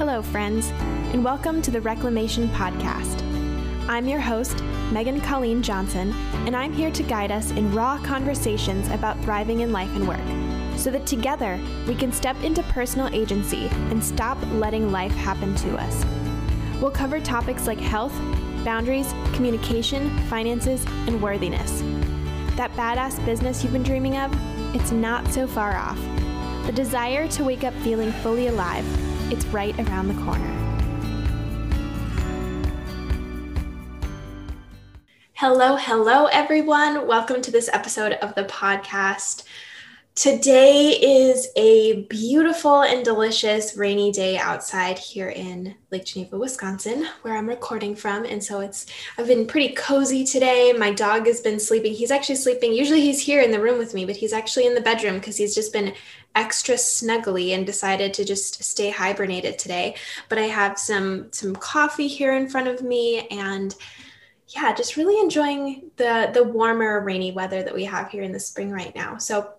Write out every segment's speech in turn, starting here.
Hello, friends, and welcome to the Reclamation Podcast. I'm your host, Megan Colleen Johnson, and I'm here to guide us in raw conversations about thriving in life and work, so that together we can step into personal agency and stop letting life happen to us. We'll cover topics like health, boundaries, communication, finances, and worthiness. That badass business you've been dreaming of, it's not so far off. The desire to wake up feeling fully alive, it's right around the corner. Hello, everyone. Welcome to this episode of the podcast. Today is a beautiful and delicious rainy day outside here in Lake Geneva, Wisconsin, where I'm recording from. And so I've been pretty cozy today. My dog has been sleeping. He's actually sleeping. Usually he's here in the room with me, but he's actually in the bedroom because he's just been extra snuggly and decided to just stay hibernated today. But I have some coffee here in front of me and yeah, just really enjoying the warmer rainy weather that we have here in the spring right now. So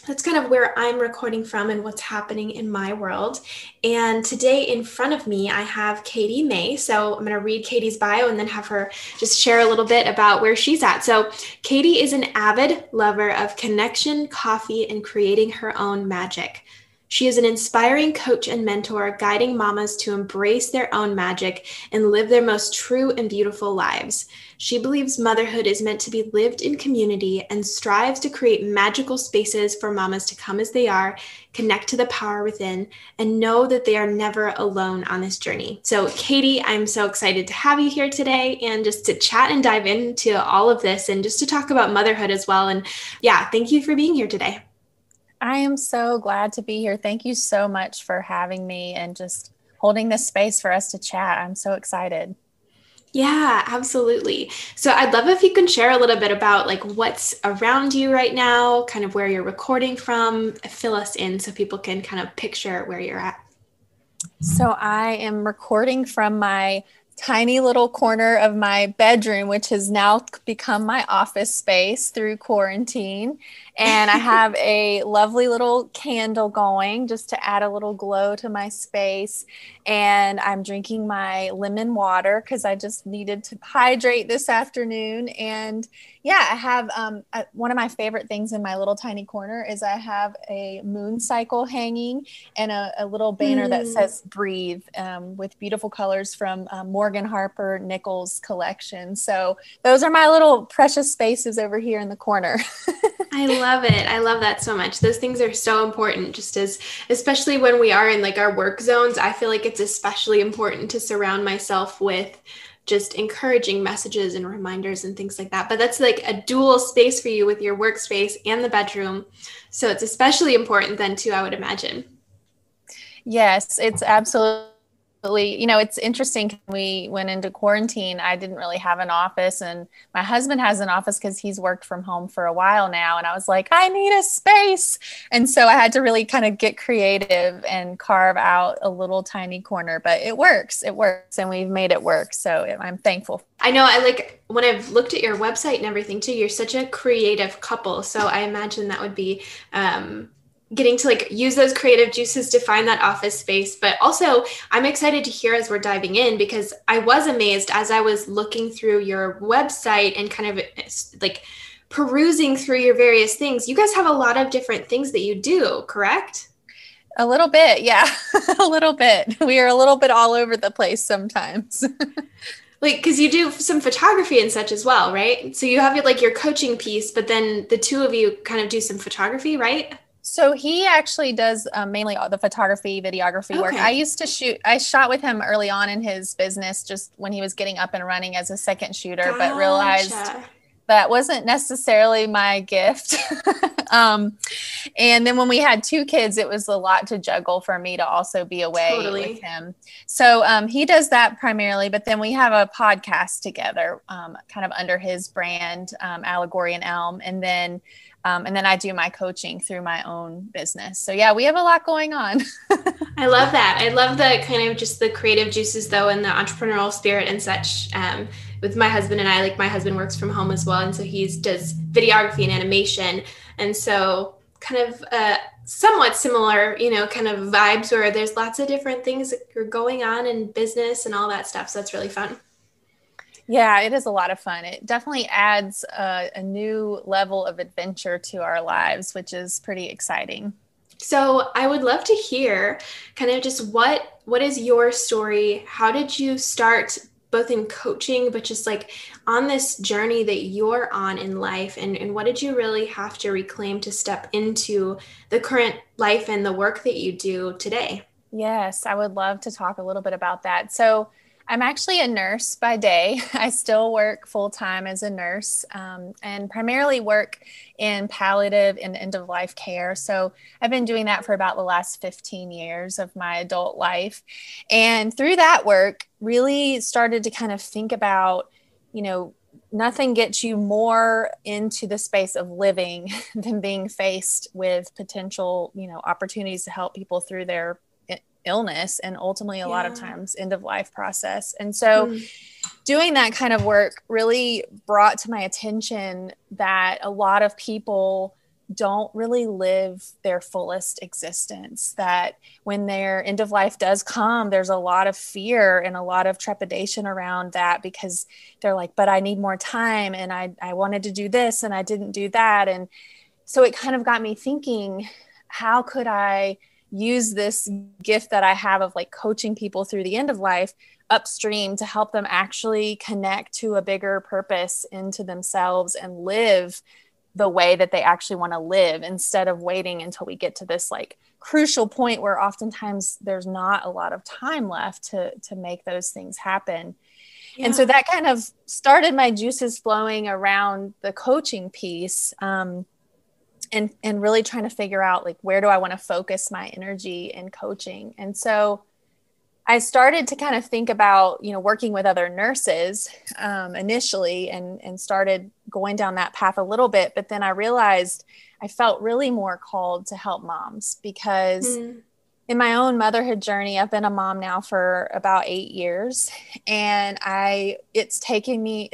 that's kind of where I'm recording from and what's happening in my world. And today in front of me, I have Katie May. So I'm going to read Katie's bio and then have her just share a little bit about where she's at. So Katie is an avid lover of connection, coffee, and creating her own magic. She is an inspiring coach and mentor, guiding mamas to embrace their own magic and live their most true and beautiful lives. She believes motherhood is meant to be lived in community and strives to create magical spaces for mamas to come as they are, connect to the power within, and know that they are never alone on this journey. So Katie, I'm so excited to have you here today and just to chat and dive into all of this and just to talk about motherhood as well. And yeah, thank you for being here today. I am so glad to be here. Thank you so much for having me and just holding this space for us to chat. I'm so excited. Yeah, absolutely. So I'd love if you can share a little bit about like what's around you right now, kind of where you're recording from, fill us in so people can kind of picture where you're at. So I am recording from my tiny little corner of my bedroom, which has now become my office space through quarantine. And I have a lovely little candle going just to add a little glow to my space. And I'm drinking my lemon water because I just needed to hydrate this afternoon. And yeah, I have one of my favorite things in my little tiny corner is I have a moon cycle hanging and a little banner that says breathe with beautiful colors from Morgan Harper Nichols collection. So those are my little precious spaces over here in the corner. I love it. I love that so much. Those things are so important, especially when we are in like our work zones. I feel like it's especially important to surround myself with just encouraging messages and reminders and things like that. But that's like a dual space for you with your workspace and the bedroom. So it's especially important then too, I would imagine. Yes, it's absolutely. It's interesting. We went into quarantine. I didn't really have an office, and my husband has an office because he's worked from home for a while now. And I was like, I need a space. And so I had to really kind of get creative and carve out a little tiny corner, but it works. And we've made it work. So I'm thankful. I know when I've looked at your website and everything too, you're such a creative couple. So I imagine that would be, getting to like use those creative juices to find that office space. But also I'm excited to hear as we're diving in, because I was amazed as I was looking through your website and kind of like perusing through your various things. You guys have a lot of different things that you do, correct? A little bit. Yeah, a little bit. We are a little bit all over the place sometimes. Like, because you do some photography and such as well, right? So you have like your coaching piece, but then the two of you kind of do some photography, right? So he actually does mainly all the photography, videography work. I shot with him early on in his business, just when he was getting up and running as a second shooter, but realized that wasn't necessarily my gift. And then when we had two kids, it was a lot to juggle for me to also be away with him. So he does that primarily, but then we have a podcast together, kind of under his brand, Allegory and Elm. And then I do my coaching through my own business. So yeah, we have a lot going on. I love that. I love the kind of just the creative juices though, and the entrepreneurial spirit and such. With my husband and I, like my husband works from home as well. And so he does videography and animation. And so kind of somewhat similar, kind of vibes where there's lots of different things that are going on in business and all that stuff. So that's really fun. Yeah, it is a lot of fun. It definitely adds a new level of adventure to our lives, which is pretty exciting. So I would love to hear kind of just what is your story? How did you start both in coaching, but just like on this journey that you're on in life? And what did you really have to reclaim to step into the current life and the work that you do today? Yes, I would love to talk a little bit about that. So, I'm actually a nurse by day. I still work full time as a nurse and primarily work in palliative and end of life care. So, I've been doing that for about the last 15 years of my adult life. And through that work, really started to kind of think about, nothing gets you more into the space of living than being faced with potential, opportunities to help people through their illness and ultimately a lot of times end of life process. And so doing that kind of work really brought to my attention that a lot of people don't really live their fullest existence, that when their end of life does come, there's a lot of fear and a lot of trepidation around that because they're like, but I need more time and I wanted to do this and I didn't do that. And so it kind of got me thinking, how could I use this gift that I have of like coaching people through the end of life upstream to help them actually connect to a bigger purpose into themselves and live the way that they actually want to live instead of waiting until we get to this like crucial point where oftentimes there's not a lot of time left to make those things happen. Yeah. And so that kind of started my juices flowing around the coaching piece. And really trying to figure out like, where do I want to focus my energy in coaching? And so I started to kind of think about, working with other nurses initially and started going down that path a little bit. But then I realized I felt really more called to help moms because in my own motherhood journey, I've been a mom now for about 8 years, and it's taken me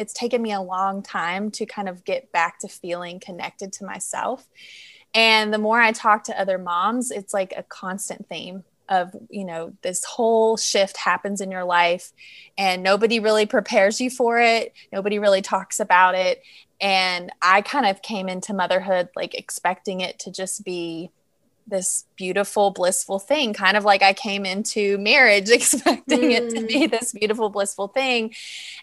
a long time to kind of get back to feeling connected to myself. And the more I talk to other moms, it's like a constant theme of, this whole shift happens in your life and nobody really prepares you for it. Nobody really talks about it. And I kind of came into motherhood like expecting it to just be this beautiful, blissful thing, kind of like I came into marriage expecting it to be this beautiful, blissful thing.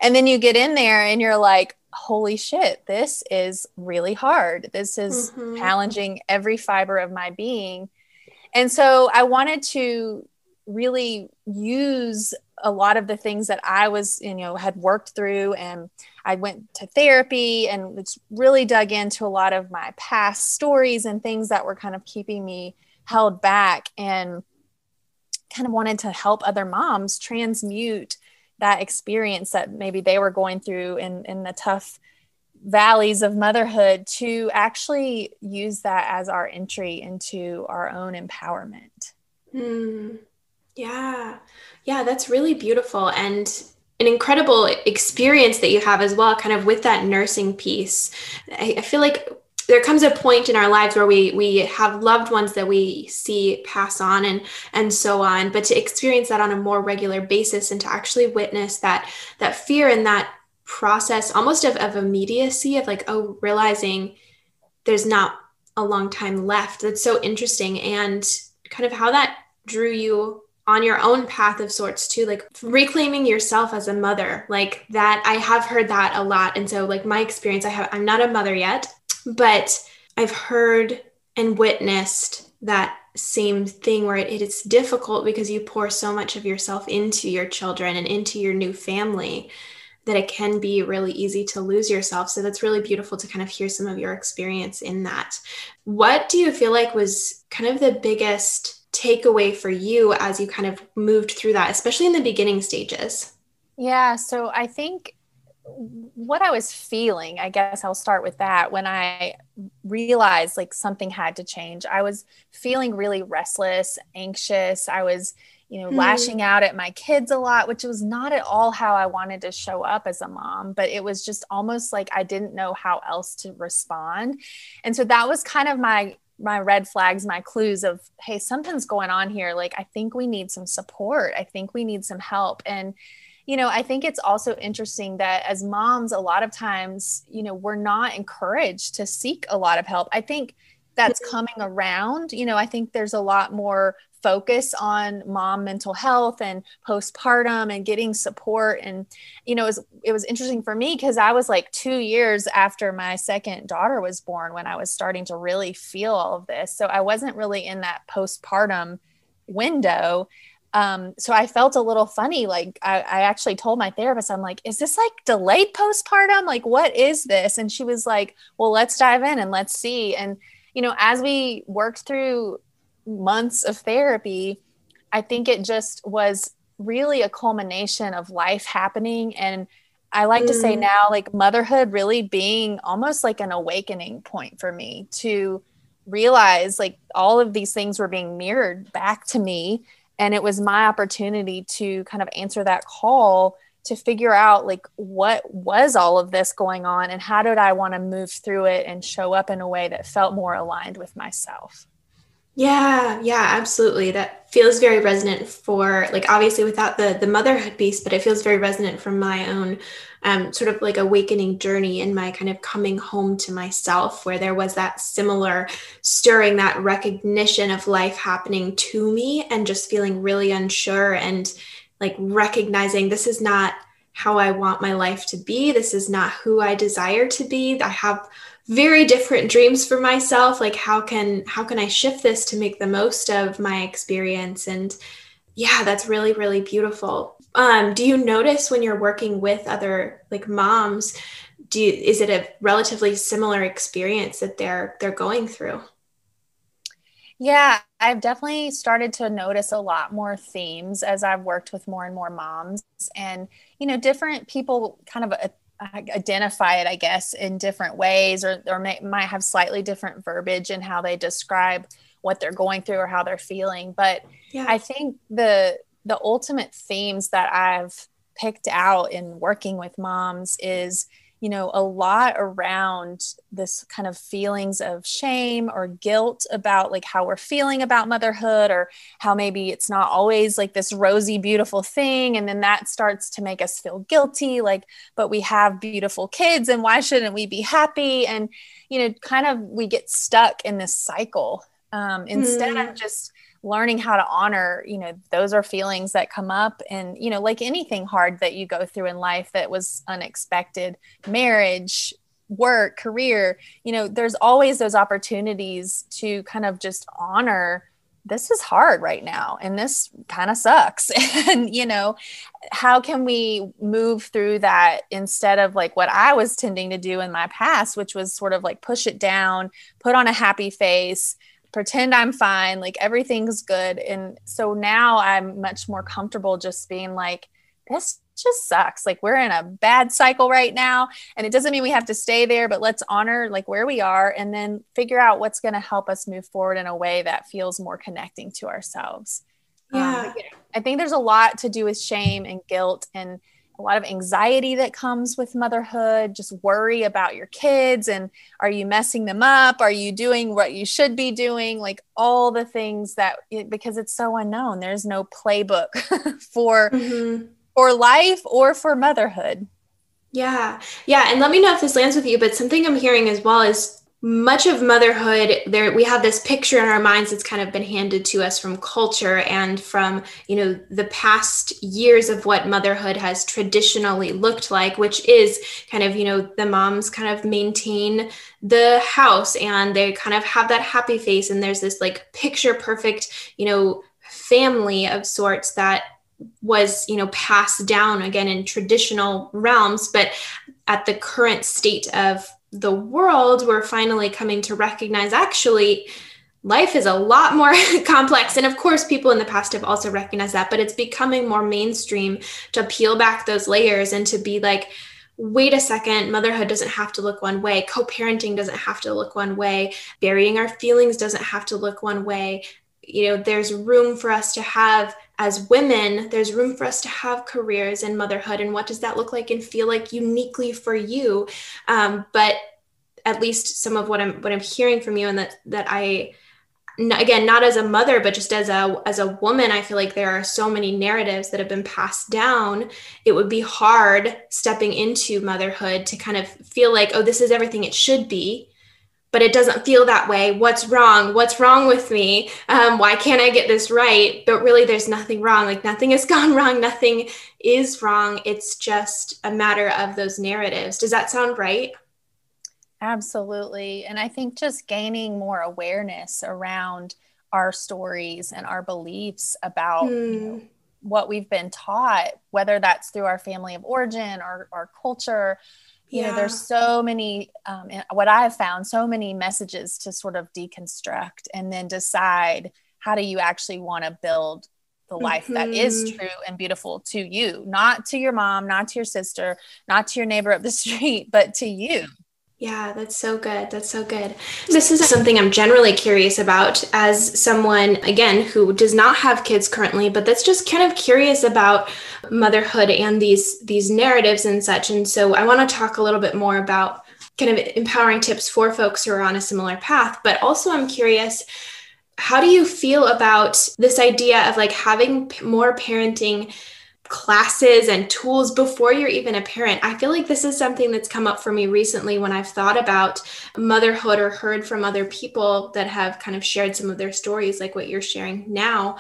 And then you get in there and you're like, holy shit, this is really hard. This is challenging every fiber of my being. And so I wanted to really use a lot of the things that I was, had worked through, and I went to therapy and it's really dug into a lot of my past stories and things that were kind of keeping me held back, and kind of wanted to help other moms transmute that experience that maybe they were going through in the tough valleys of motherhood to actually use that as our entry into our own empowerment. Yeah, that's really beautiful and an incredible experience that you have as well, kind of with that nursing piece. I feel like there comes a point in our lives where we have loved ones that we see pass on and so on, but to experience that on a more regular basis and to actually witness that fear and that process almost of immediacy of like, realizing there's not a long time left. That's so interesting, and kind of how that drew you on your own path of sorts too, like reclaiming yourself as a mother, like that. I have heard that a lot. And so like my experience, I'm not a mother yet, but I've heard and witnessed that same thing where it's difficult because you pour so much of yourself into your children and into your new family that it can be really easy to lose yourself. So that's really beautiful to kind of hear some of your experience in that. What do you feel like was kind of the biggest takeaway for you as you kind of moved through that, especially in the beginning stages? Yeah. So I think what I was feeling, I guess I'll start with that. When I realized like something had to change, I was feeling really restless, anxious. I was, lashing out at my kids a lot, which was not at all how I wanted to show up as a mom, but it was just almost like I didn't know how else to respond. And so that was kind of my my red flags, my clues of, hey, something's going on here. Like, I think we need some support. I think we need some help. And, I think it's also interesting that as moms, a lot of times, we're not encouraged to seek a lot of help. I think that's coming around. I think there's a lot more focus on mom mental health and postpartum and getting support. And, it was interesting for me because I was like 2 years after my second daughter was born when I was starting to really feel all of this. So I wasn't really in that postpartum window. So I felt a little funny. Like I actually told my therapist, I'm like, is this like delayed postpartum? Like, what is this? And she was like, well, let's dive in and let's see. And, as we worked through months of therapy, I think it just was really a culmination of life happening. And I like to say now, like motherhood really being almost like an awakening point for me to realize like all of these things were being mirrored back to me. And it was my opportunity to kind of answer that call to figure out like what was all of this going on and how did I want to move through it and show up in a way that felt more aligned with myself. Yeah, absolutely. That feels very resonant for like obviously without the motherhood piece, but it feels very resonant from my own sort of like awakening journey and my kind of coming home to myself, where there was that similar stirring, that recognition of life happening to me and just feeling really unsure and like recognizing this is not how I want my life to be. This is not who I desire to be. I have very different dreams for myself. Like how can I shift this to make the most of my experience? And yeah, that's really, really beautiful. Do you notice when you're working with other like moms, is it a relatively similar experience that they're going through? Yeah, I've definitely started to notice a lot more themes as I've worked with more and more moms, and, different people kind of identify it, I guess, in different ways, or might have slightly different verbiage in how they describe what they're going through or how they're feeling. But Yeah. I think the ultimate themes that I've picked out in working with moms is, a lot around this kind of feelings of shame or guilt about like how we're feeling about motherhood, or how maybe it's not always like this rosy, beautiful thing. And then that starts to make us feel guilty, like, but we have beautiful kids and why shouldn't we be happy? And, kind of we get stuck in this cycle instead of just learning how to honor, those are feelings that come up, and, like anything hard that you go through in life that was unexpected, marriage, work, career, there's always those opportunities to kind of just honor, this is hard right now and this kind of sucks. And, how can we move through that instead of like what I was tending to do in my past, which was sort of like push it down, put on a happy face, pretend I'm fine, like everything's good. And so now I'm much more comfortable just being like, this just sucks. Like we're in a bad cycle right now. And it doesn't mean we have to stay there, but let's honor like where we are and then figure out what's going to help us move forward in a way that feels more connecting to ourselves. Yeah. I think there's a lot to do with shame and guilt and a lot of anxiety that comes with motherhood, just worry about your kids and are you messing them up? Are you doing what you should be doing? Like all the things because it's so unknown. There's no playbook for life or for motherhood. Yeah. And let me know if this lands with you, but something I'm hearing as well is much of motherhood there, we have this picture in our minds that's kind of been handed to us from culture and from, the past years of what motherhood has traditionally looked like, which is kind of, the moms kind of maintain the house and they kind of have that happy face. And there's this like picture perfect, family of sorts that was, passed down again in traditional realms. But at the current state of the world, we're finally coming to recognize actually life is a lot more complex. And of course, people in the past have also recognized that, but it's becoming more mainstream to peel back those layers and to be like, wait a second, motherhood doesn't have to look one way. Co-parenting doesn't have to look one way. Burying our feelings doesn't have to look one way. There's room for us to have, as women, there's room for us to have careers in motherhood. And what does that look like and feel like uniquely for you? But at least some of what I'm hearing from you, and that I, again, not as a mother, but just as a woman, I feel like there are so many narratives that have been passed down. It would be hard stepping into motherhood to kind of feel like, oh, this is everything it should be, but it doesn't feel that way. What's wrong? What's wrong with me? Why can't I get this right? But really, there's nothing wrong. Like, nothing has gone wrong. Nothing is wrong. It's just a matter of those narratives. Does that sound right? Absolutely. And I think just gaining more awareness around our stories and our beliefs about what we've been taught, whether that's through our family of origin or our culture. There's so many, what I've found, so many messages to sort of deconstruct and then decide, how do you actually want to build the life that is true and beautiful to you, not to your mom, not to your sister, not to your neighbor up the street, but to you. Yeah, that's so good. That's so good. This is something I'm generally curious about as someone, again, who does not have kids currently, but that's just kind of curious about motherhood and these narratives and such. And so I want to talk a little bit more about kind of empowering tips for folks who are on a similar path. But also I'm curious, how do you feel about this idea of like having more parenting classes and tools before you're even a parent? I feel like this is something that's come up for me recently when I've thought about motherhood or heard from other people that have kind of shared some of their stories, like what you're sharing now.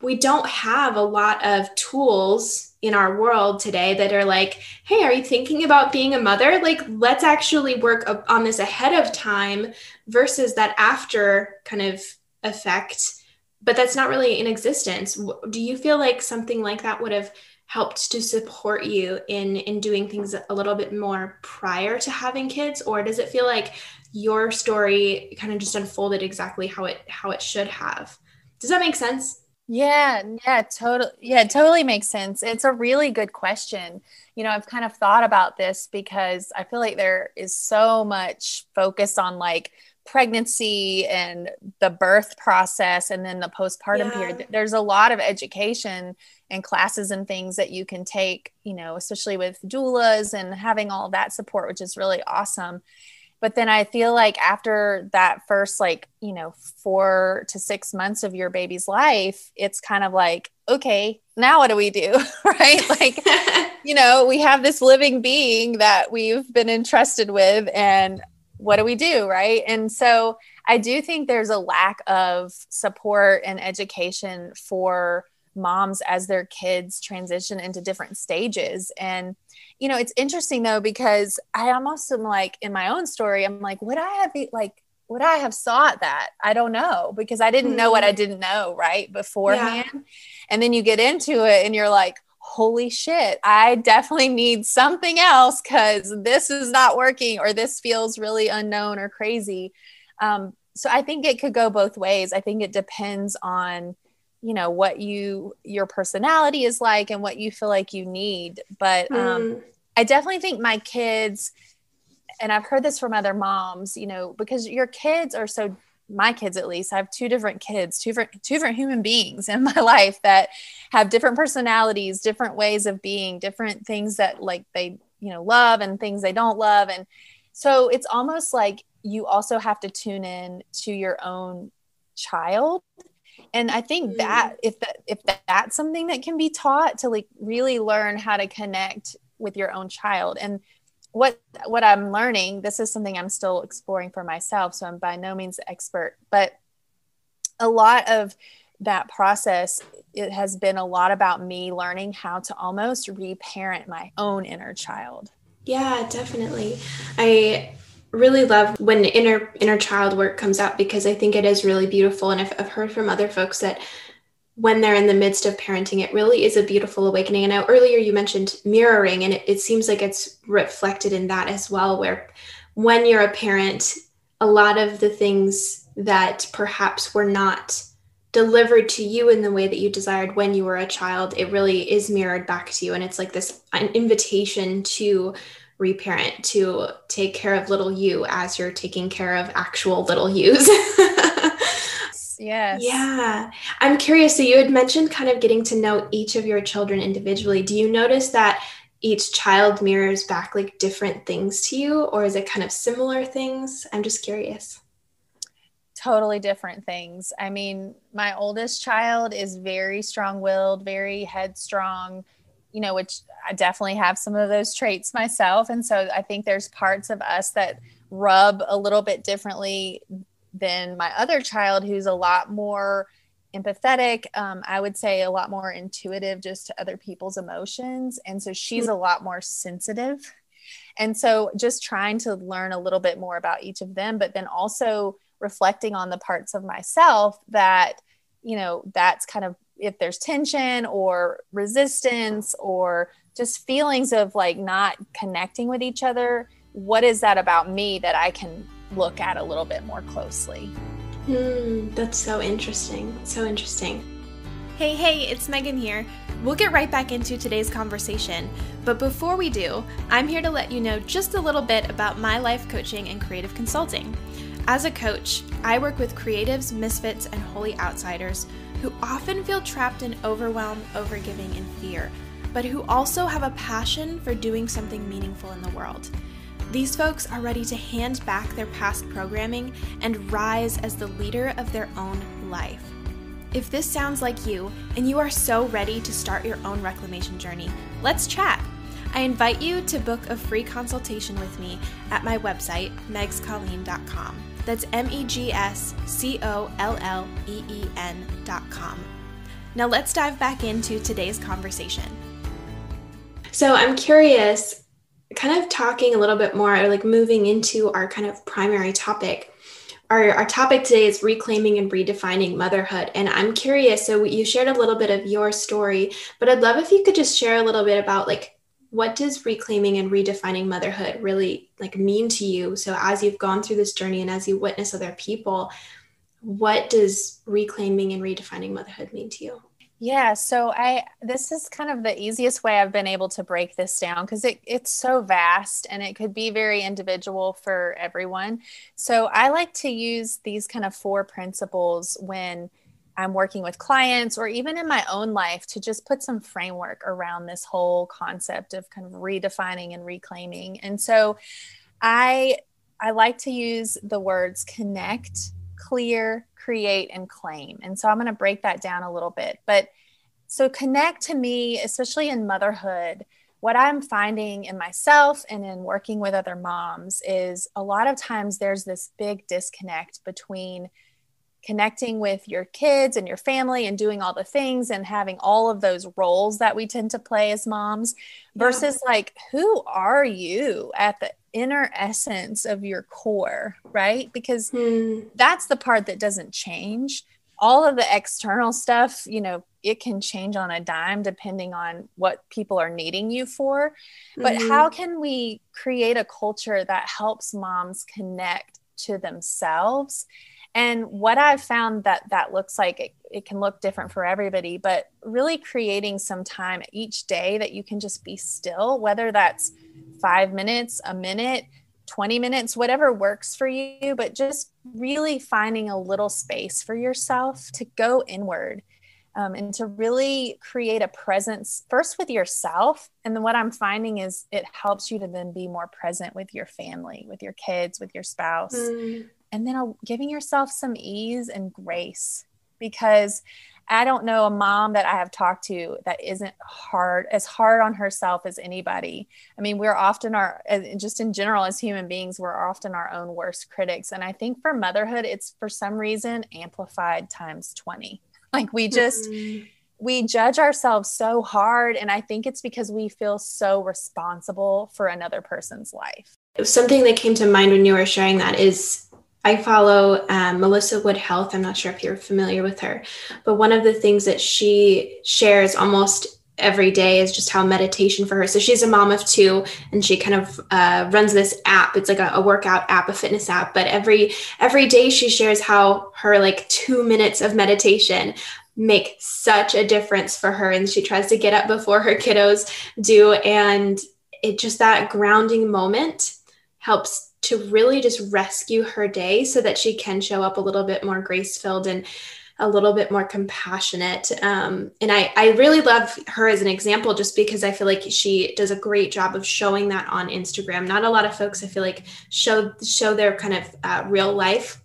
We don't have a lot of tools in our world today that are like, hey, are you thinking about being a mother? Like, let's actually work on this ahead of time versus that after kind of effect. But that's not really in existence. Do you feel like something like that would have helped to support you in doing things a little bit more prior to having kids? Or does it feel like your story kind of just unfolded exactly how it should have? Does that make sense? Yeah, totally. Yeah, it totally makes sense. It's a really good question. I've kind of thought about this because I feel like there is so much focus on like pregnancy and the birth process and then the postpartum period. There's a lot of education and classes and things that you can take, especially with doulas and having all that support, which is really awesome. But then I feel like after that first, 4 to 6 months of your baby's life, it's kind of like, okay, now what do we do? Right? Like, we have this living being that we've been entrusted with, and what do we do? Right. And so I do think there's a lack of support and education for moms as their kids transition into different stages. And, it's interesting though, because I almost am like in my own story, I'm like, would I have sought that? I don't know, because I didn't know what I didn't know right beforehand. Yeah. And then you get into it and you're like, holy shit, I definitely need something else because this is not working or this feels really unknown or crazy. So I think it could go both ways. I think it depends on, what your personality is like and what you feel like you need. But I definitely think my kids, and I've heard this from other moms, because your kids are so, my kids at least, I have two different kids, two different human beings in my life that have different personalities, different ways of being, different things that like they, love and things they don't love. And so it's almost like you also have to tune in to your own child. And I think that if that's something that can be taught, to like really learn how to connect with your own child. And what I'm learning, this is something I'm still exploring for myself, so I'm by no means an expert, but a lot of that process, it has been a lot about me learning how to almost reparent my own inner child. Yeah, definitely. I really love when inner child work comes out, because I think it is really beautiful. And I've heard from other folks that when they're in the midst of parenting, it really is a beautiful awakening. And now earlier you mentioned mirroring, and it seems like it's reflected in that as well, where when you're a parent, a lot of the things that perhaps were not delivered to you in the way that you desired when you were a child, it really is mirrored back to you. And it's like an invitation to reparent, to take care of little you as you're taking care of actual little yous. Yes. Yeah. I'm curious. So you had mentioned kind of getting to know each of your children individually. Do you notice that each child mirrors back like different things to you, or is it kind of similar things? I'm just curious. Totally different things. I mean, my oldest child is very strong-willed, very headstrong, which I definitely have some of those traits myself. And so I think there's parts of us that rub a little bit differently than my other child, who's a lot more empathetic. I would say a lot more intuitive just to other people's emotions. And so she's a lot more sensitive. And so just trying to learn a little bit more about each of them, but then also reflecting on the parts of myself that, that's kind of, if there's tension or resistance or just feelings of like not connecting with each other, what is that about me that I can look at a little bit more closely? That's so interesting. So interesting. Hey, it's Megan here. We'll get right back into today's conversation. But before we do, I'm here to let you know just a little bit about my life coaching and creative consulting. As a coach, I work with creatives, misfits, and holy outsiders who often feel trapped in overwhelm, overgiving, and fear, but who also have a passion for doing something meaningful in the world. These folks are ready to hand back their past programming and rise as the leader of their own life. If this sounds like you, and you are so ready to start your own reclamation journey, let's chat. I invite you to book a free consultation with me at my website, megscolleen.com. That's megscolleen.com. Now let's dive back into today's conversation. So I'm curious, kind of talking a little bit more, or like moving into our kind of primary topic. Our topic today is reclaiming and redefining motherhood. And I'm curious, so you shared a little bit of your story, but I'd love if you could just share a little bit about like, what does reclaiming and redefining motherhood really like mean to you? So as you've gone through this journey and as you witness other people, what does reclaiming and redefining motherhood mean to you? Yeah, so this is kind of the easiest way I've been able to break this down because it's so vast and it could be very individual for everyone. So I like to use these kind of 4 principles when I'm working with clients or even in my own life to just put some framework around this whole concept of kind of redefining and reclaiming. And so I like to use the words connect, clear, create, and claim. And so I'm going to break that down a little bit. But so connect to me, especially in motherhood, what I'm finding in myself and in working with other moms is a lot of times there's this big disconnect between connecting with your kids and your family and doing all the things and having all of those roles that we tend to play as moms versus like, who are you at the inner essence of your core, right? Because that's the part that doesn't change. All of the external stuff, it can change on a dime depending on what people are needing you for. But how can we create a culture that helps moms connect to themselves? And what I've found that looks like, it can look different for everybody, but really creating some time each day that you can just be still, whether that's 5 minutes, a minute, 20 minutes, whatever works for you, but just really finding a little space for yourself to go inward and to really create a presence first with yourself. And then what I'm finding is it helps you to then be more present with your family, with your kids, with your spouse. And then giving yourself some ease and grace, because I don't know a mom that I have talked to that isn't as hard on herself as anybody. I mean, we're often just in general as human beings, we're often our own worst critics. And I think for motherhood, it's for some reason amplified times 20. Like we judge ourselves so hard. And I think it's because we feel so responsible for another person's life. Something that came to mind when you were sharing that is I follow Melissa Wood Health. I'm not sure if you're familiar with her, but one of the things that she shares almost every day is just how meditation for her. So she's a mom of 2 and she kind of runs this app. It's like a workout app, a fitness app, but every day she shares how her like 2 minutes of meditation make such a difference for her. And she tries to get up before her kiddos do. And it just, that grounding moment helps to really just rescue her day so that she can show up a little bit more grace-filled. And a little bit more compassionate. And I really love her as an example, just because I feel like she does a great job of showing that on Instagram. Not a lot of folks, I feel like, show their kind of real life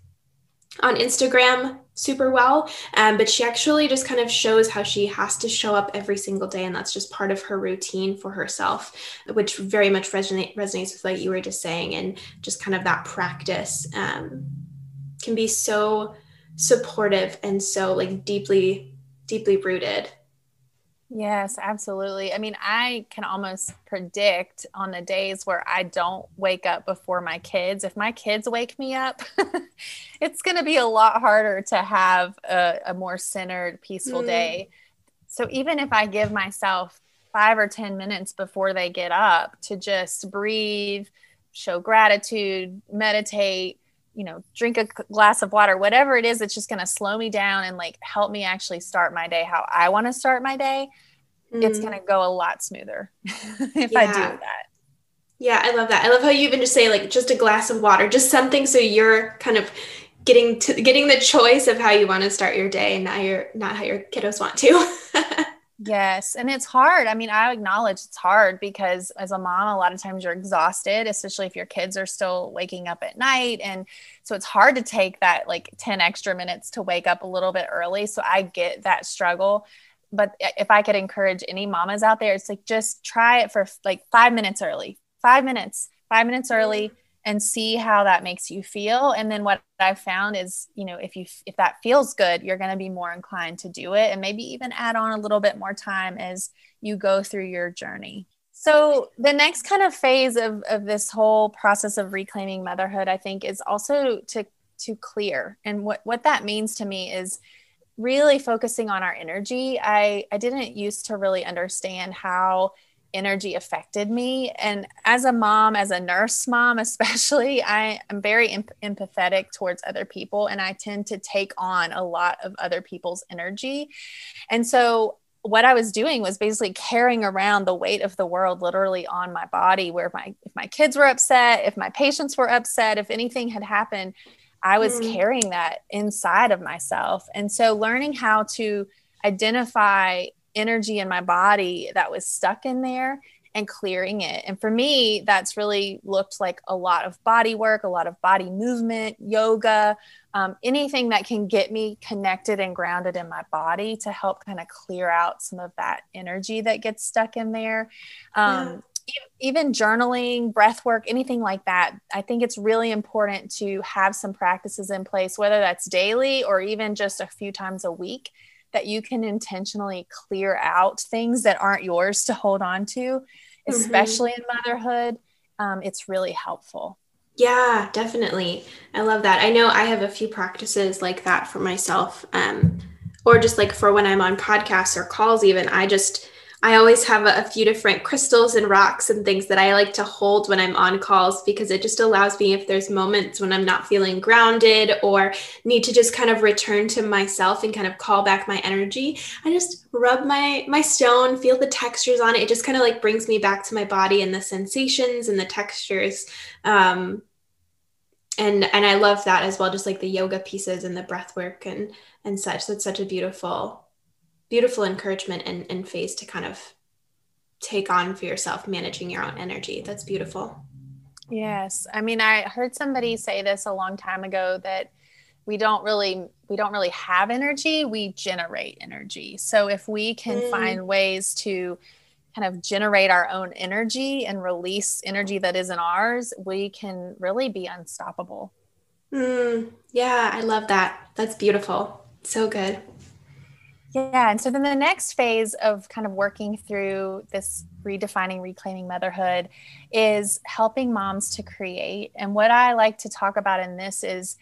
on Instagram super well. But she actually just kind of shows how she has to show up every single day. And that's just part of her routine for herself, which very much resonates with what you were just saying. And just kind of that practice can be so supportive and so like deeply rooted. Yes, absolutely. I mean, I can almost predict on the days where I don't wake up before my kids. If my kids wake me up, it's going to be a lot harder to have a more centered, peaceful day. So even if I give myself 5 or 10 minutes before they get up to just breathe, show gratitude, meditate, drink a glass of water, whatever it is, it's just going to slow me down and like help me actually start my day how I want to start my day. It's going to go a lot smoother if I do that. Yeah, I love that. I love how you even just say like just a glass of water, just something so you're kind of getting the choice of how you want to start your day and not how your kiddos want to. Yes. And it's hard. I mean, I acknowledge it's hard because as a mom, a lot of times you're exhausted, especially if your kids are still waking up at night. And so it's hard to take that like 10 extra minutes to wake up a little bit early. So I get that struggle. But if I could encourage any mamas out there, it's like, just try it for like 5 minutes early, 5 minutes early, and see how that makes you feel. And then what I've found is, if that feels good, you're going to be more inclined to do it, and maybe even add on a little bit more time as you go through your journey. So the next kind of phase of this whole process of reclaiming motherhood, I think, is also to clear. And what that means to me is really focusing on our energy. I didn't used to really understand how energy affected me. And as a mom, as a nurse mom, especially, I am very empathetic towards other people. And I tend to take on a lot of other people's energy. And so what I was doing was basically carrying around the weight of the world literally on my body, where if my kids were upset, if my patients were upset, if anything had happened, I was carrying that inside of myself. And so learning how to identify energy in my body that was stuck in there and clearing it. And for me, that's really looked like a lot of body work, a lot of body movement, yoga, anything that can get me connected and grounded in my body to help kind of clear out some of that energy that gets stuck in there. Even journaling, breath work, anything like that. I think it's really important to have some practices in place, whether that's daily or even just a few times a week, that you can intentionally clear out things that aren't yours to hold on to, especially in motherhood. It's really helpful. Yeah, definitely. I love that. I know I have a few practices like that for myself, or just like for when I'm on podcasts or calls, even. I always have a few different crystals and rocks and things that I like to hold when I'm on calls, because it just allows me, if there's moments when I'm not feeling grounded or need to just kind of return to myself and kind of call back my energy, I just rub my stone, feel the textures on it. It just kind of like brings me back to my body and the sensations and the textures. And I love that as well, just like the yoga pieces and the breath work and such. That's such a beautiful encouragement and phase to kind of take on for yourself, managing your own energy. That's beautiful. Yes. I mean, I heard somebody say this a long time ago, that we don't really have energy, we generate energy. So if we can find ways to kind of generate our own energy and release energy that isn't ours, we can really be unstoppable. Yeah, I love that. That's beautiful. So good. Yeah. And so then the next phase of kind of working through this redefining, reclaiming motherhood is helping moms to create. And what I like to talk about in this is,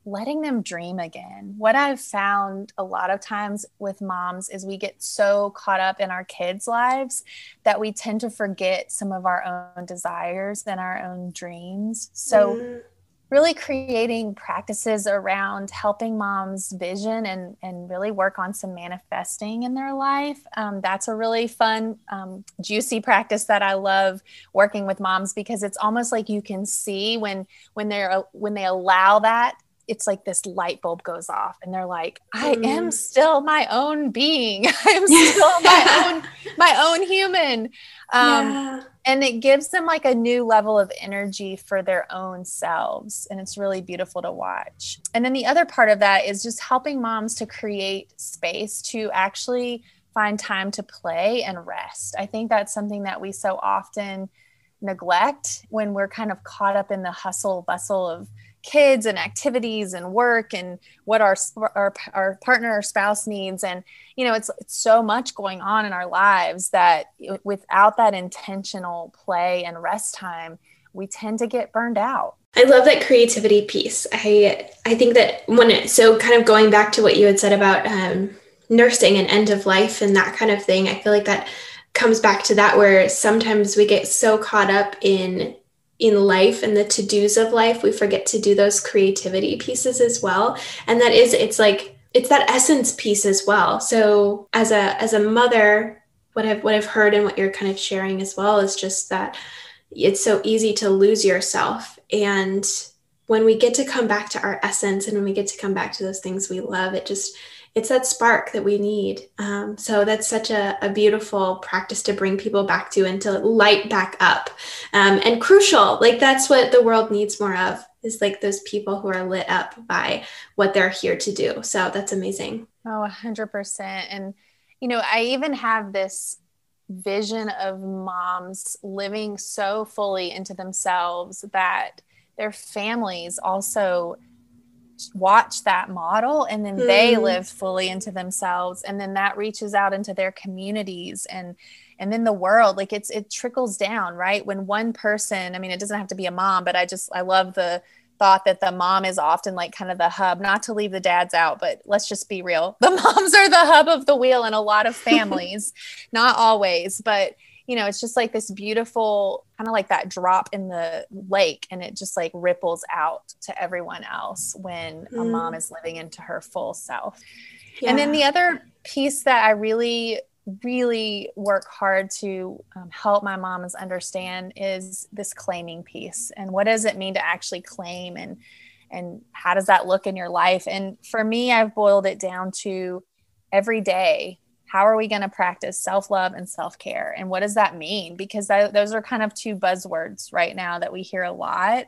letting them dream again. What I've found a lot of times with moms is we get so caught up in our kids' lives that we tend to forget some of our own desires and our own dreams. So really creating practices around helping moms vision and really work on some manifesting in their life. That's a really fun, juicy practice that I love working with moms, because it's almost like you can see when they allow that it's like this light bulb goes off and they're like, I am still my own being. I'm still my own human. And it gives them like a new level of energy for their own selves. And it's really beautiful to watch. And then the other part of that is just helping moms to create space to actually find time to play and rest. I think that's something that we so often neglect when we're kind of caught up in the hustle bustle of kids and activities and work and what our partner or spouse needs. And, it's so much going on in our lives that without that intentional play and rest time, we tend to get burned out. I love that creativity piece. I think that so kind of going back to what you had said about nursing and end of life and that kind of thing, I feel like that comes back to that, where sometimes we get so caught up in life and the to-dos of life, we forget to do those creativity pieces as well. And it's that essence piece as well. So as a mother, what I've heard and what you're kind of sharing as well is just that it's so easy to lose yourself. And when we get to come back to our essence and when we get to come back to those things we love, it's that spark that we need. So that's such a beautiful practice to bring people back to and to light back up. And crucial, like that's what the world needs more of, is like those people who are lit up by what they're here to do. So that's amazing. Oh, 100%. And, I even have this vision of moms living so fully into themselves that their families also watch that model, and then they live fully into themselves, and then that reaches out into their communities and then the world. Like it trickles down, right? When one person, it doesn't have to be a mom, but I love the thought that the mom is often like kind of the hub, not to leave the dads out, but let's just be real. The moms are the hub of the wheel in a lot of families, not always, but it's just like this beautiful kind of like that drop in the lake, and it just like ripples out to everyone else when a mom is living into her full self. Yeah. And then the other piece that I really, really work hard to help my moms understand is this claiming piece. And what does it mean to actually claim, and how does that look in your life? And for me, I've boiled it down to every day. How are we going to practice self-love and self-care? And what does that mean? Because those are kind of two buzzwords right now that we hear a lot.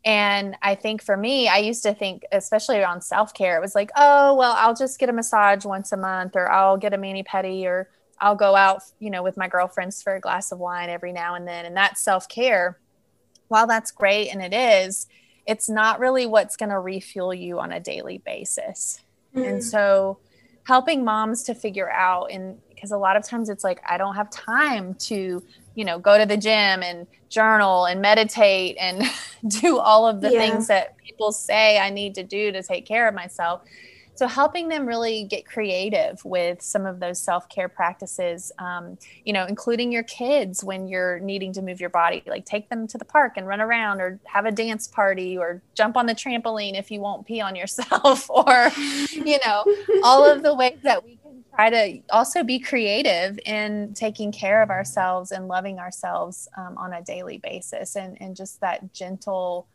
And I think for me, I used to think, especially around self-care, it was like, oh, well, I'll just get a massage once a month, or I'll get a mani-pedi, or I'll go out, with my girlfriends for a glass of wine every now and then. And that's self-care. While that's great, and it's not really what's going to refuel you on a daily basis. And so helping moms to figure out, and because a lot of times it's like, I don't have time to, go to the gym and journal and meditate and do all of the things that people say I need to do to take care of myself. So helping them really get creative with some of those self-care practices, including your kids when you're needing to move your body, like take them to the park and run around, or have a dance party, or jump on the trampoline if you won't pee on yourself, or, all of the ways that we can try to also be creative in taking care of ourselves and loving ourselves on a daily basis, and just that gentle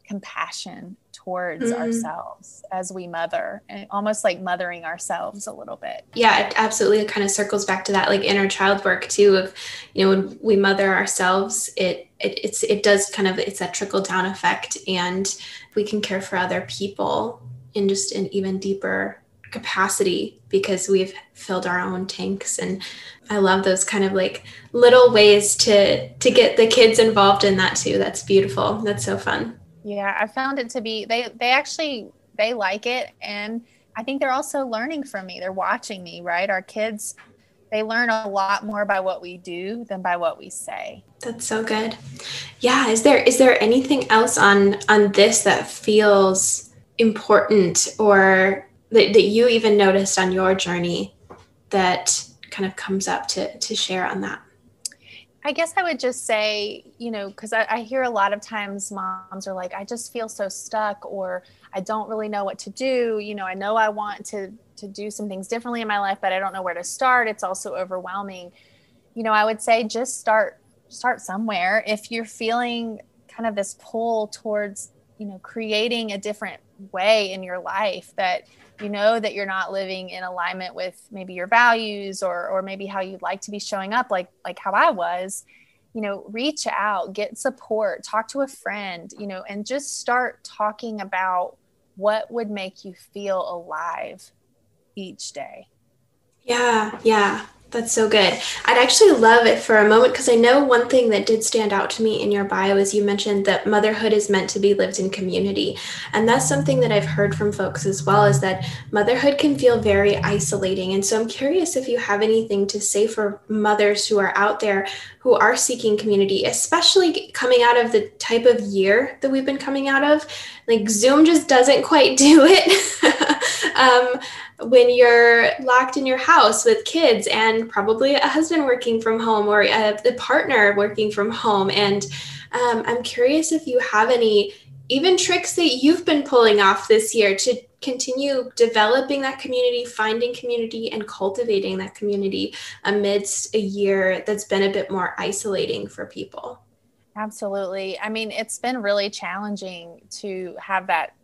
compassion towards ourselves as we mother, and almost like mothering ourselves a little bit. Yeah, it absolutely kind of circles back to that like inner child work too, of, when we mother ourselves, it does kind of, it's that trickle down effect, and we can care for other people in just an even deeper capacity because we've filled our own tanks. And I love those kind of like little ways to get the kids involved in that too. That's beautiful. That's so fun. Yeah, I found it to be, they like it. And I think they're also learning from me. They're watching me, right? Our kids, they learn a lot more by what we do than by what we say. That's so good. Yeah. Is there anything else on this that feels important, or that you even noticed on your journey that kind of comes up to share on that? I guess I would just say, because I hear a lot of times moms are like, I just feel so stuck, or I don't really know what to do. I know I want to do some things differently in my life, but I don't know where to start. It's also overwhelming. I would say just start somewhere. If you're feeling kind of this pull towards, creating a different way in your life that you know that you're not living in alignment with maybe your values or maybe how you'd like to be showing up, like how I was, reach out, get support, talk to a friend, and just start talking about what would make you feel alive each day. Yeah. That's so good. I'd actually love it for a moment, because I know one thing that did stand out to me in your bio is you mentioned that motherhood is meant to be lived in community. And that's something that I've heard from folks as well, is that motherhood can feel very isolating. And so I'm curious if you have anything to say for mothers who are out there who are seeking community, especially coming out of the type of year that we've been coming out of. Like Zoom just doesn't quite do it. When you're locked in your house with kids and probably a husband working from home, or the partner working from home. And I'm curious if you have any even tricks that you've been pulling off this year to continue developing that community, finding community, and cultivating that community amidst a year that's been a bit more isolating for people. Absolutely. I mean, it's been really challenging to have that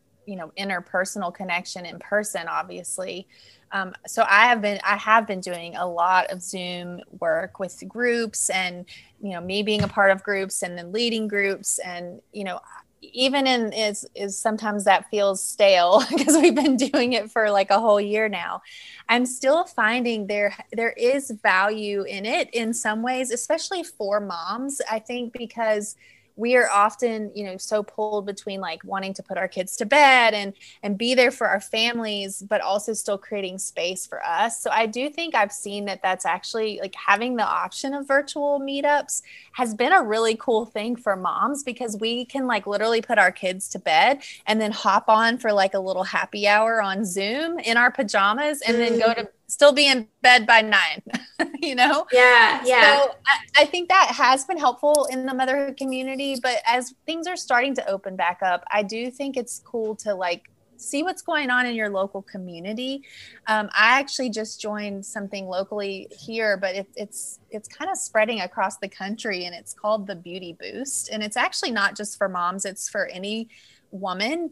interpersonal connection in person, obviously. So I have been doing a lot of Zoom work with groups, and, me being a part of groups and then leading groups, and, even is sometimes that feels stale because we've been doing it for like a whole year now. I'm still finding there is value in it in some ways, especially for moms, I think, because we are often, so pulled between like wanting to put our kids to bed and be there for our families, but also still creating space for us. So I do think I've seen that that's actually like having the option of virtual meetups has been a really cool thing for moms, because we can like literally put our kids to bed and then hop on for like a little happy hour on Zoom in our pajamas and then go to still be in bed by 9, Yeah. So I think that has been helpful in the motherhood community, but as things are starting to open back up, I do think it's cool to like see what's going on in your local community. I actually just joined something locally here, but it's kind of spreading across the country, and it's called the Beauty Boost. And it's actually not just for moms, it's for any woman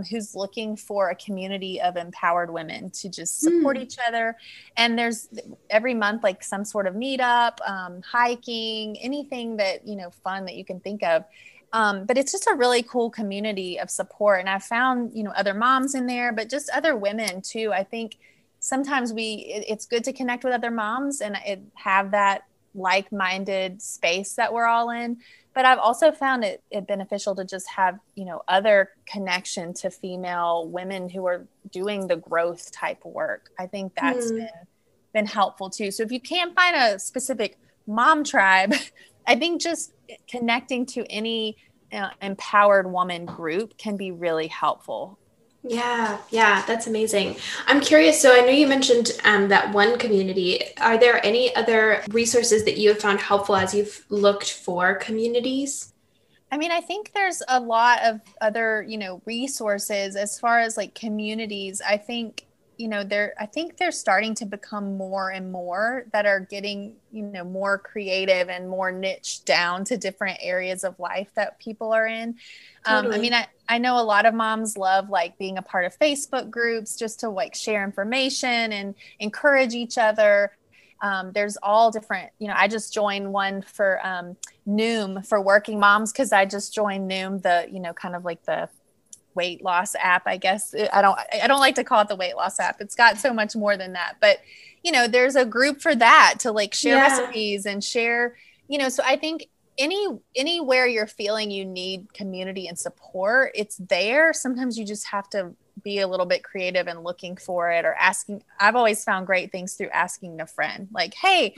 who's looking for a community of empowered women to just support each other. And there's every month like some sort of meetup, hiking, anything that fun that you can think of. But it's just a really cool community of support. And I found other moms in there, but just other women too. I think sometimes it's good to connect with other moms and have that like-minded space that we're all in. But I've also found it beneficial to just have, other connection to female women who are doing the growth type work. I think that's been helpful too. So if you can't find a specific mom tribe, I think just connecting to any empowered woman group can be really helpful. Yeah, that's amazing. I'm curious. So I know you mentioned that one community. Are there any other resources that you have found helpful as you've looked for communities? I mean, I think there's a lot of other, resources as far as like communities. I think, they're starting to become more and more that are getting, more creative and more niched down to different areas of life that people are in. Totally. I mean, I know a lot of moms love like being a part of Facebook groups just to like share information and encourage each other. There's all different, I just joined one for Noom for working moms, because I just joined Noom, the, kind of like the weight loss app, I guess. I don't like to call it the weight loss app. It's got so much more than that. But, there's a group for that to like share recipes and share, so I think anywhere you're feeling you need community and support, it's there. Sometimes you just have to be a little bit creative and looking for it, or asking. I've always found great things through asking a friend, like, hey,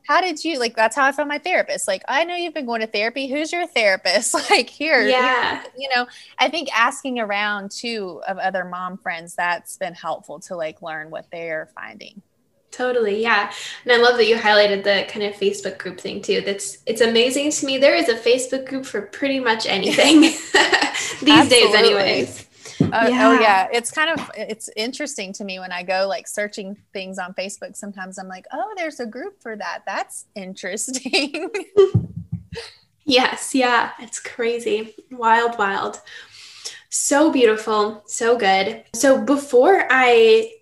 how did you, like, that's how I found my therapist. Like, I know you've been going to therapy. Who's your therapist? Like here, I think asking around too of other mom friends, that's been helpful to like learn what they're finding. Totally. Yeah. And I love that you highlighted the kind of Facebook group thing too. It's amazing to me. There is a Facebook group for pretty much anything these days anyways. Oh yeah. It's interesting to me when I go like searching things on Facebook. Sometimes I'm like, oh, there's a group for that. That's interesting. Yes. Yeah. It's crazy. Wild. So beautiful, so good. So before I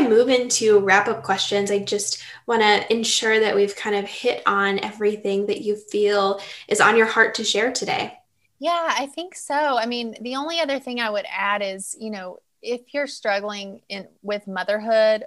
move into wrap-up questions, I just want to ensure that we've kind of hit on everything that you feel is on your heart to share today. Yeah, I think so. I mean, the only other thing I would add is, if you're struggling with motherhood,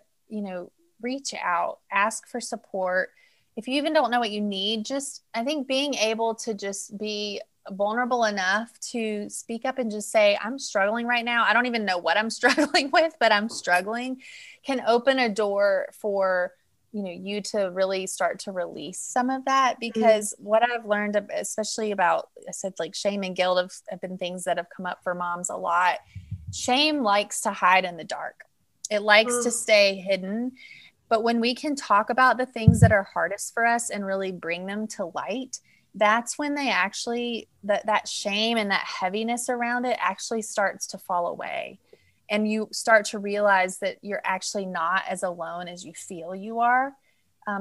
reach out, ask for support. If you even don't know what you need, I think being able to just be vulnerable enough to speak up and just say, I'm struggling right now. I don't even know what I'm struggling with, but I'm struggling, can open a door for you to really start to release some of that. Because what I've learned, especially about, I said, like shame and guilt have been things that have come up for moms a lot. Shame likes to hide in the dark. It likes to stay hidden. But when we can talk about the things that are hardest for us and really bring them to light, that's when they actually, that shame and that heaviness around it actually starts to fall away. And you start to realize that you're actually not as alone as you feel you are.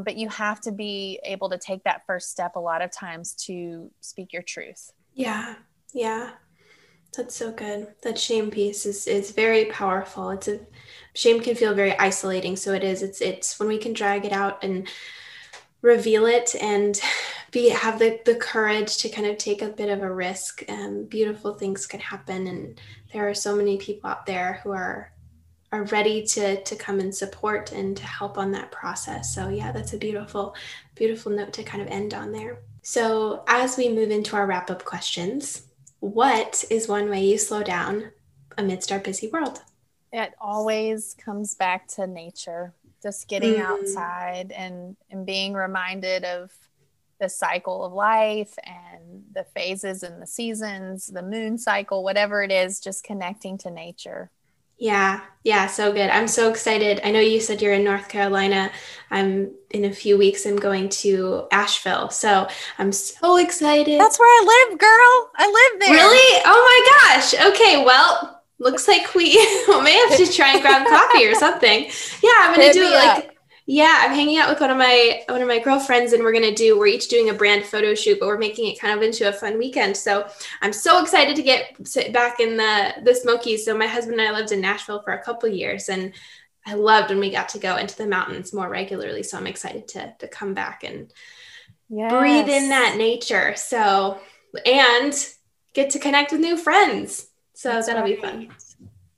But you have to be able to take that first step a lot of times to speak your truth. Yeah. Yeah. That's so good. That shame piece is very powerful. Shame can feel very isolating. So it's when we can drag it out and reveal it and have the courage to kind of take a bit of a risk, beautiful things can happen. And there are so many people out there who are ready to come and support and to help on that process. So yeah, that's a beautiful, beautiful note to kind of end on there. So as we move into our wrap-up questions, what is one way you slow down amidst our busy world? It always comes back to nature, just getting outside and being reminded of the cycle of life and the phases and the seasons, the moon cycle, whatever it is, just connecting to nature. Yeah. Yeah. So good. I'm so excited. I know you said you're in North Carolina. In a few weeks, I'm going to Asheville. So I'm so excited. That's where I live, girl. I live there. Really? Oh my gosh. Okay. Well, looks like we may have to try and grab coffee or something. Yeah. I'm going to do it I'm hanging out with one of my girlfriends, and we're each doing a brand photo shoot, but we're making it kind of into a fun weekend. So I'm so excited to sit back in the Smokies. So my husband and I lived in Nashville for a couple of years, and I loved when we got to go into the mountains more regularly. So I'm excited to come back and breathe in that nature. So, and get to connect with new friends. So that'll be fun.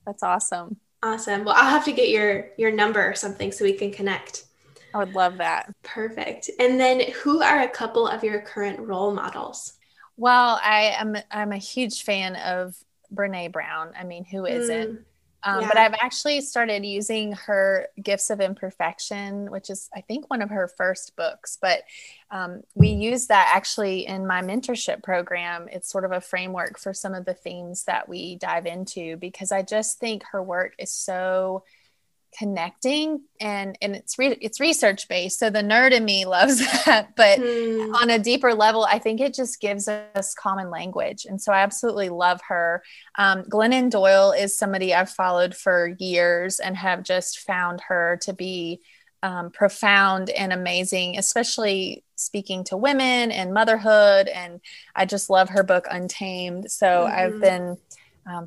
That's awesome. Awesome. Well, I'll have to get your number or something so we can connect. I would love that. Perfect. And then who are a couple of your current role models? Well, I'm a huge fan of Brené Brown. I mean, who isn't? But I've actually started using her Gifts of Imperfection, which is, I think, one of her first books. But we use that actually in my mentorship program. It's sort of a framework for some of the themes that we dive into, because I just think her work is so connecting, and it's research based. So the nerd in me loves that, but on a deeper level, I think it just gives us common language. And so I absolutely love her. Glennon Doyle is somebody I've followed for years and have just found her to be profound and amazing, especially speaking to women and motherhood. And I just love her book, Untamed. So I've been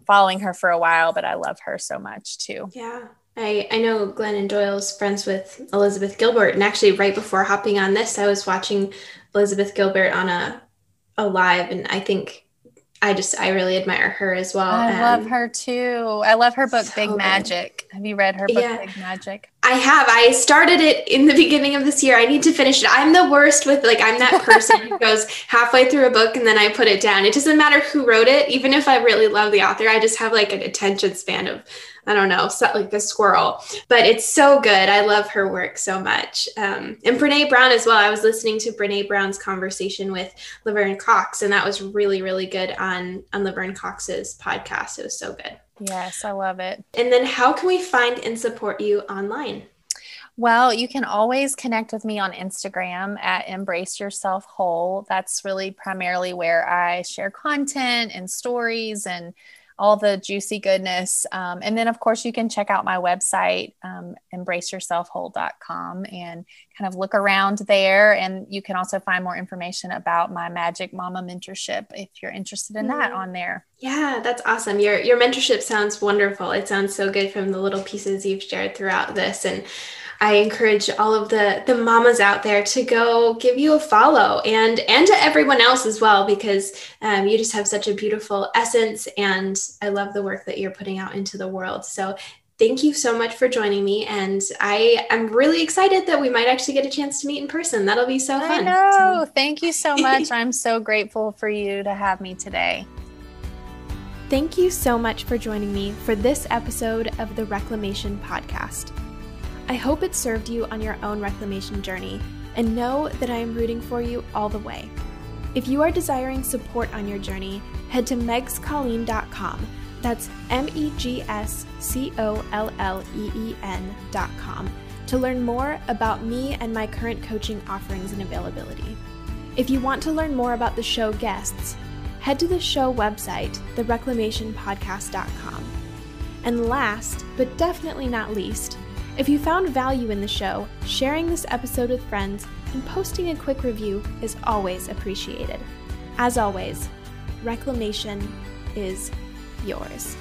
following her for a while, but I love her so much too. Yeah. I know Glennon Doyle's friends with Elizabeth Gilbert, and actually right before hopping on this, I was watching Elizabeth Gilbert on a live, and I think I really admire her as well. I love her too. I love her book, So Big good. Magic. Have you read her book, Big Magic? I have. I started it in the beginning of this year. I need to finish it. I'm the worst with, I'm that person who goes halfway through a book and then I put it down. It doesn't matter who wrote it. Even if I really love the author, I just have an attention span of, I don't know, like a squirrel. But it's so good. I love her work so much. And Brené Brown as well. I was listening to Brené Brown's conversation with Laverne Cox, and that was really, really good on Laverne Cox's podcast. It was so good. Yes, I love it. And then how can we find and support you online? Well, you can always connect with me on Instagram at Embrace Yourself Whole. That's really primarily where I share content and stories and all the juicy goodness. And then, of course, you can check out my website, embraceyourselfwhole.com, and kind of look around there. And you can also find more information about my Magic Mama mentorship if you're interested in that on there. Yeah, that's awesome. Your mentorship sounds wonderful. It sounds so good from the little pieces you've shared throughout this. And I encourage all of the mamas out there to go give you a follow, and to everyone else as well, because you just have such a beautiful essence, and I love the work that you're putting out into the world. So thank you so much for joining me. And I am really excited that we might actually get a chance to meet in person. That'll be so fun. I know. Thank you so much. I'm so grateful for you to have me today. Thank you so much for joining me for this episode of the Reclamation Podcast. I hope it served you on your own reclamation journey, and know that I am rooting for you all the way. If you are desiring support on your journey, head to megscolleen.com. That's megscolleen.com to learn more about me and my current coaching offerings and availability. If you want to learn more about the show guests, head to the show website, thereclamationpodcast.com. And last, but definitely not least, if you found value in the show, sharing this episode with friends and posting a quick review is always appreciated. As always, reclamation is yours.